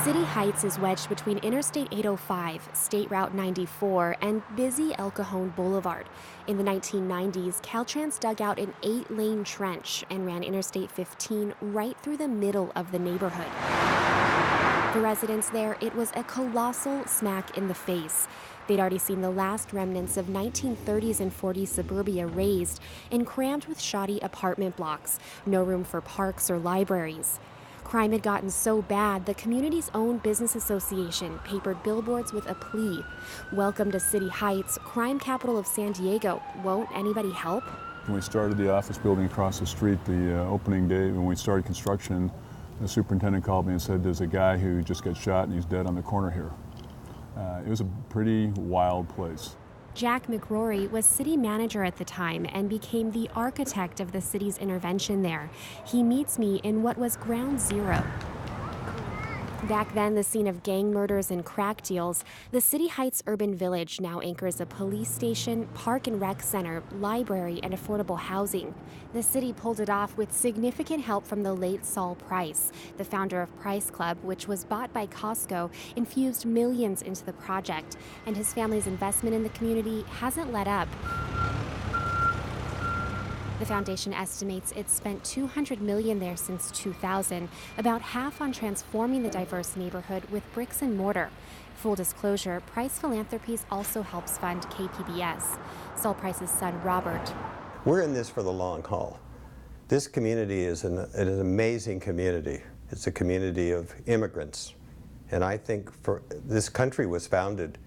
City Heights is wedged between Interstate 805, State Route 94, and busy El Cajon Boulevard. In the 1990s, Caltrans dug out an 8-lane trench and ran Interstate 15 right through the middle of the neighborhood. For residents there, it was a colossal smack in the face. They'd already seen the last remnants of 1930s and 40s suburbia razed and crammed with shoddy apartment blocks, no room for parks or libraries. Crime had gotten so bad, the community's own business association papered billboards with a plea. Welcome to City Heights, crime capital of San Diego. Won't anybody help? When we started the office building across the street, the opening day, when we started construction, the superintendent called me and said, there's a guy who just got shot and he's dead on the corner here. It was a pretty wild place. Jack McRory was city manager at the time and became the architect of the city's intervention there. He meets me in what was ground zero. Back then, the scene of gang murders and crack deals, the City Heights urban village now anchors a police station, park and rec center, library, and affordable housing. The city pulled it off with significant help from the late Saul Price. The founder of Price Club, which was bought by Costco, infused millions into the project, and his family's investment in the community hasn't let up. The foundation estimates it's spent $200 million there since 2000, about half on transforming the diverse neighborhood with bricks and mortar. Full disclosure, Price Philanthropies also helps fund KPBS. Saul Price's son, Robert. We're in this for the long haul. This community is an amazing community. It's a community of immigrants. And I think this country was founded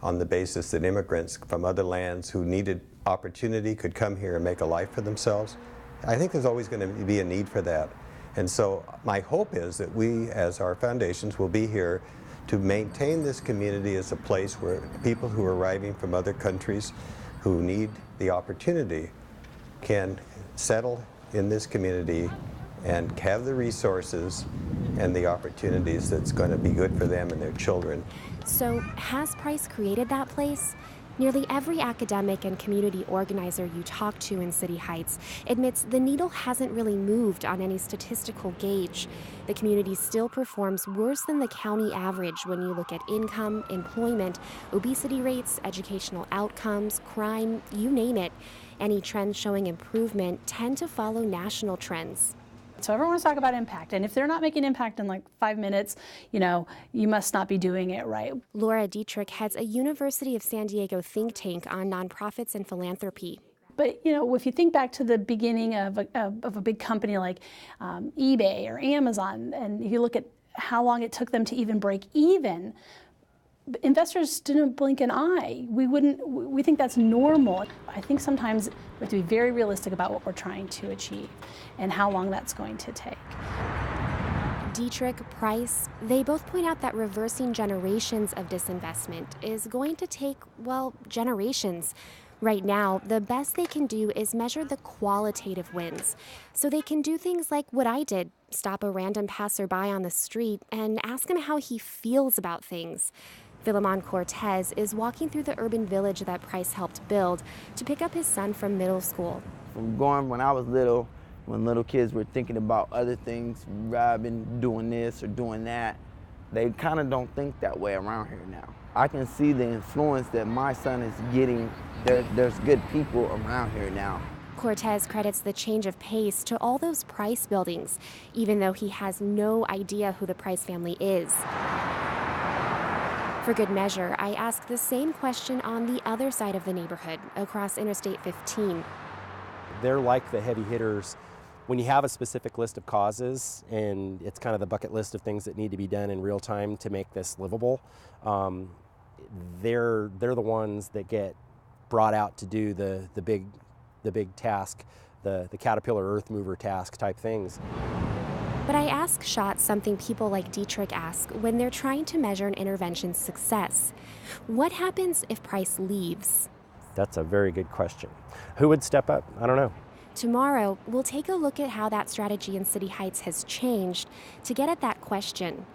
on the basis that immigrants from other lands who needed opportunity could come here and make a life for themselves. I think there's always going to be a need for that. And so my hope is that we, as our foundations, will be here to maintain this community as a place where people who are arriving from other countries who need the opportunity can settle in this community and have the resources and the opportunities that's going to be good for them and their children. So has Price created that place? Nearly every academic and community organizer you talk to in City Heights admits the needle hasn't really moved on any statistical gauge. The community still performs worse than the county average when you look at income, employment, obesity rates, educational outcomes, crime, you name it. Any trends showing improvement tend to follow national trends. So everyone wants to talk about impact, and if they're not making impact in like 5 minutes, you must not be doing it right. Laura Dietrich heads a University of San Diego think tank on nonprofits and philanthropy. But if you think back to the beginning of a big company like eBay or Amazon, and you look at how long it took them to even break even, investors didn't blink an eye. We think that's normal. I think sometimes we have to be very realistic about what we're trying to achieve and how long that's going to take. Dietrich, Price, they both point out that reversing generations of disinvestment is going to take, generations. Right now, the best they can do is measure the qualitative wins. So they can do things like what I did, stop a random passerby on the street and ask him how he feels about things. Philemon Cortez is walking through the urban village that Price helped build to pick up his son from middle school. From when I was little, when little kids were thinking about other things, robbing, doing this or doing that, they kind of don't think that way around here now. I can see the influence that my son is getting. There's good people around here now. Cortez credits the change of pace to all those Price buildings, even though he has no idea who the Price family is. For good measure, I asked the same question on the other side of the neighborhood, across Interstate 15. They're like the heavy hitters. When you have a specific list of causes, and it's kind of the bucket list of things that need to be done in real time to make this livable, they're the ones that get brought out to do the big task, the Caterpillar Earth Mover task type things. But I ask Schott something people like Dietrich ask when they're trying to measure an intervention's success. What happens if Price leaves? That's a very good question. Who would step up? I don't know. Tomorrow, we'll take a look at how that strategy in City Heights has changed to get at that question.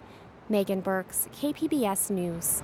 Megan Burks, KPBS News.